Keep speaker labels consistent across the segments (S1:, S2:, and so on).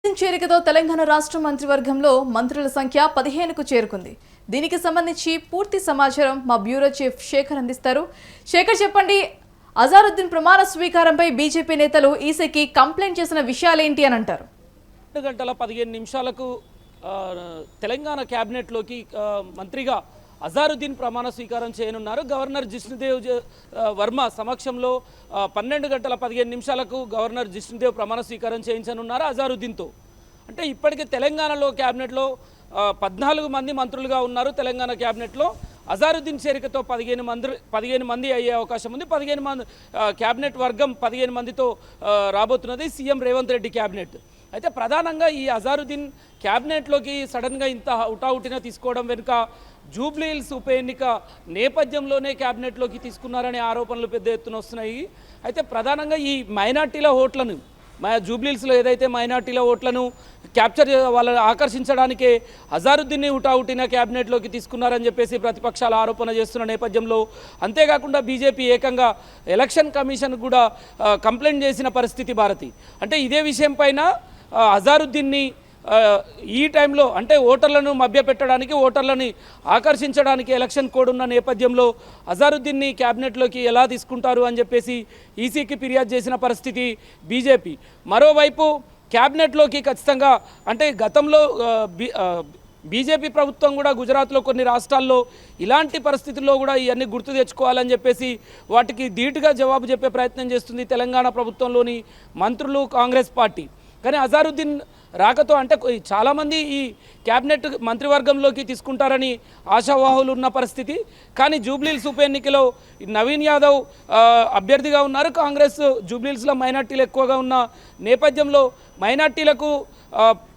S1: చేరికతో తెలంగాణ రాష్ట్ర మంత్రివర్గంలో మంత్రుల సంఖ్య 15కు చేరుకుంది. దీనికి సంబంధించి పూర్తి సమాచారం మా బ్యూరో చీఫ్ శేఖర్ అందిస్తారు. శేఖర్ చెప్పండి, అజారుద్దీన్ ప్రమాణ స్వీకారంపై బీజేపీ నేతలు ఈసీకి కంప్లైంట్ చేసిన విషయాలేంటి అని అంటారు.
S2: 2 గంటల 15 నిమిషాలకు తెలంగాణ క్యాబినెట్లోకి మంత్రిగా అజారుద్దీన్ ప్రమాణ స్వీకారం చేయనున్నారు. గవర్నర్ జిష్ణుదేవ్ వర్మ సమక్షంలో 12 గంటల 15 నిమిషాలకు గవర్నర్ జిష్ణుదేవ్ ప్రమాణ స్వీకారం చేయించనున్నారు అజారుద్దీన్తో. అంటే ఇప్పటికే తెలంగాణలో క్యాబినెట్లో 14 మంది మంత్రులుగా ఉన్నారు. తెలంగాణ క్యాబినెట్లో అజారుద్దీన్ చేరికతో 15 మంది అయ్యే అవకాశం ఉంది. 15 మంది క్యాబినెట్ వర్గం 15 మందితో రాబోతున్నది సీఎం రేవంత్ రెడ్డి క్యాబినెట్. అయితే ప్రధానంగా ఈ అజారుద్దీన్ క్యాబినెట్లోకి సడన్గా ఇంత హుటాహుటిన తీసుకోవడం వెనుక జూబ్లీహిల్స్ ఉప ఎన్నిక నేపథ్యంలోనే క్యాబినెట్లోకి తీసుకున్నారనే ఆరోపణలు పెద్ద ఎత్తున వస్తున్నాయి. అయితే ప్రధానంగా ఈ మైనార్టీల ఓట్లను జూబ్లీహిల్స్లో ఏదైతే మైనార్టీల ఓట్లను క్యాప్చర్ వాళ్ళని ఆకర్షించడానికే అజారుద్దీన్ని హుటాహుటిన క్యాబినెట్లోకి తీసుకున్నారని చెప్పేసి ప్రతిపక్షాలు ఆరోపణ చేస్తున్న నేపథ్యంలో, అంతేకాకుండా బీజేపీ ఏకంగా ఎలక్షన్ కమిషన్ కూడా కంప్లైంట్ చేసిన పరిస్థితి భారతి. అంటే ఇదే విషయం పైన అజారుద్దీన్ని ఈ టైంలో అంటే ఓటర్లను మభ్యపెట్టడానికి, ఓటర్లని ఆకర్షించడానికి ఎలక్షన్ కోడ్ ఉన్న నేపథ్యంలో అజారుద్దీన్ని క్యాబినెట్లోకి ఎలా తీసుకుంటారు అని చెప్పేసి ఈసీకి ఫిర్యాదు చేసిన పరిస్థితి బీజేపీ. మరోవైపు క్యాబినెట్లోకి ఖచ్చితంగా అంటే గతంలో బీజేపీ ప్రభుత్వం కూడా గుజరాత్లో కొన్ని రాష్ట్రాల్లో ఇలాంటి పరిస్థితుల్లో కూడా ఇవన్నీ గుర్తు తెచ్చుకోవాలని చెప్పేసి వాటికి ధీటుగా జవాబు చెప్పే ప్రయత్నం చేస్తుంది తెలంగాణ ప్రభుత్వంలోని మంత్రులు, కాంగ్రెస్ పార్టీ. కానీ అజారుద్దీన్ రాకతో అంటే చాలామంది ఈ క్యాబినెట్ మంత్రివర్గంలోకి తీసుకుంటారని ఆశావాహులు ఉన్న పరిస్థితి. కానీ జూబ్లీహిల్స్ ఉప ఎన్నికలో నవీన్ యాదవ్ అభ్యర్థిగా ఉన్నారు. కాంగ్రెస్ జూబ్లీహిల్స్లో మైనార్టీలు ఎక్కువగా ఉన్న నేపథ్యంలో మైనార్టీలకు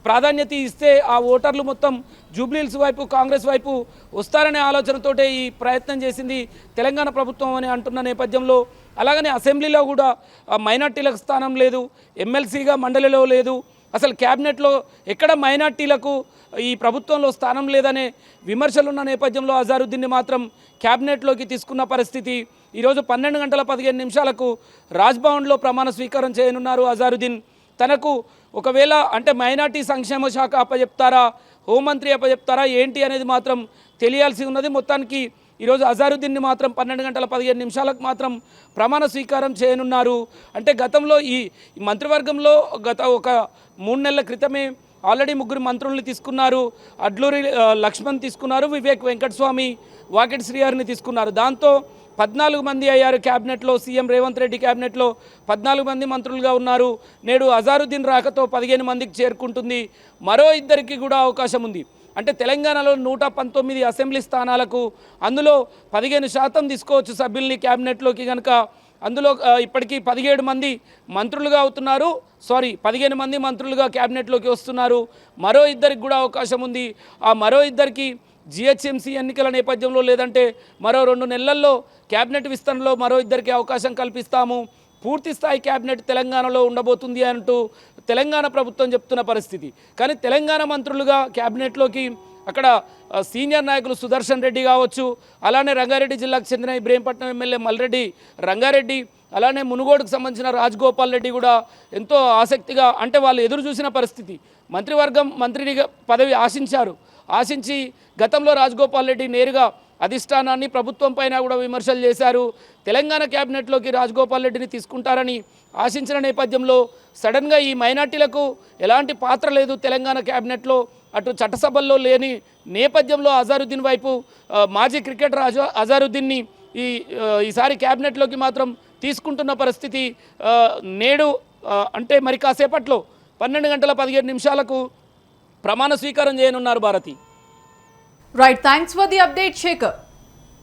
S2: ప్రాధాన్యత ఇస్తే ఆ ఓటర్లు మొత్తం జూబ్లీహిల్స్ వైపు, కాంగ్రెస్ వైపు వస్తారనే ఆలోచనతోటే ఈ ప్రయత్నం చేసింది తెలంగాణ ప్రభుత్వం అని అంటున్న నేపథ్యంలో, అలాగనే అసెంబ్లీలో కూడా మైనార్టీలకు స్థానం లేదు, ఎమ్మెల్సీగా మండలిలో లేదు, అసలు క్యాబినెట్లో ఎక్కడ మైనార్టీలకు ఈ ప్రభుత్వంలో స్థానం లేదనే విమర్శలున్న నేపథ్యంలో అజారుద్దీన్ని మాత్రం క్యాబినెట్లోకి తీసుకున్న పరిస్థితి. ఈరోజు 12 గంటల 15 నిమిషాలకు రాజ్భవన్లో ప్రమాణ స్వీకారం చేయనున్నారు అజారుద్దీన్. తనకు ఒకవేళ అంటే మైనార్టీ సంక్షేమ శాఖ అప్పచెప్తారా, హోంమంత్రి అప్పచెప్తారా ఏంటి అనేది మాత్రం తెలియాల్సి ఉన్నది. మొత్తానికి ఈరోజు అజారుద్దీన్ని మాత్రం 12 గంటల 15 నిమిషాలకు మాత్రం ప్రమాణ స్వీకారం చేయనున్నారు. అంటే గతంలో ఈ మంత్రివర్గంలో గత ఒక 3 నెలల క్రితమే ఆల్రెడీ 3 మంత్రుల్ని తీసుకున్నారు. అడ్లూరి లక్ష్మణ్ తీసుకున్నారు, వివేక్ వెంకటస్వామి, వాకిటి శ్రీహరిని తీసుకున్నారు. దాంతో 14 మంది అయ్యారు క్యాబినెట్లో. సీఎం రేవంత్ రెడ్డి క్యాబినెట్లో 14 మంది మంత్రులుగా ఉన్నారు. నేడు అజారుద్దీన్ రాకతో 15 మందికి చేరుకుంటుంది. మరో 2కి కూడా అవకాశం ఉంది. అంటే తెలంగాణలో 119 అసెంబ్లీ స్థానాలకు అందులో 15% తీసుకోవచ్చు సభ్యుల్ని క్యాబినెట్లోకి కనుక. అందులో ఇప్పటికీ 17 మంది మంత్రులుగా అవుతున్నారు. 15 మంది మంత్రులుగా క్యాబినెట్లోకి వస్తున్నారు. మరో 2కి కూడా అవకాశం ఉంది. ఆ మరో 2కి జిహెచ్ఎంసీ ఎన్నికల నేపథ్యంలో లేదంటే మరో 2 నెలల్లో క్యాబినెట్ విస్తరణలో మరో 2కి అవకాశం కల్పిస్తాము, పూర్తి స్థాయి క్యాబినెట్ తెలంగాణలో ఉండబోతుంది అంటూ తెలంగాణ ప్రభుత్వం చెప్తున్న పరిస్థితి. కానీ తెలంగాణ మంత్రులుగా క్యాబినెట్లోకి అక్కడ సీనియర్ నాయకులు సుదర్శన్ రెడ్డి కావచ్చు, అలానే రంగారెడ్డి జిల్లాకు చెందిన ఇబ్రహీంపట్నం ఎమ్మెల్యే మల్రెడ్డి రంగారెడ్డి, అలానే మునుగోడుకు సంబంధించిన రాజగోపాల్ రెడ్డి కూడా ఎంతో ఆసక్తిగా అంటే వాళ్ళు ఎదురు చూసిన పరిస్థితి. మంత్రివర్గం మంత్రిని పదవి ఆశించి గతంలో రాజగోపాల్ రెడ్డి నేరుగా అధిష్టానాన్ని, ప్రభుత్వం పైన కూడా విమర్శలు చేశారు. తెలంగాణ క్యాబినెట్లోకి రాజగోపాల్ రెడ్డిని తీసుకుంటారని ఆశించిన నేపథ్యంలో సడన్గా ఈ మైనార్టీలకు ఎలాంటి పాత్ర లేదు తెలంగాణ క్యాబినెట్లో, అటు చట్టసభల్లో లేని నేపథ్యంలో అజారుద్దీన్ వైపు మాజీ క్రికెటర్ అజారుద్దీన్ని ఈసారి క్యాబినెట్లోకి మాత్రం తీసుకుంటున్న పరిస్థితి. నేడు అంటే మరి కాసేపట్లో 12 గంటల 15 నిమిషాలకు ప్రమాణ స్వీకారం చేయనున్నారు Bharati.
S1: Right, thanks for the update Shekhar.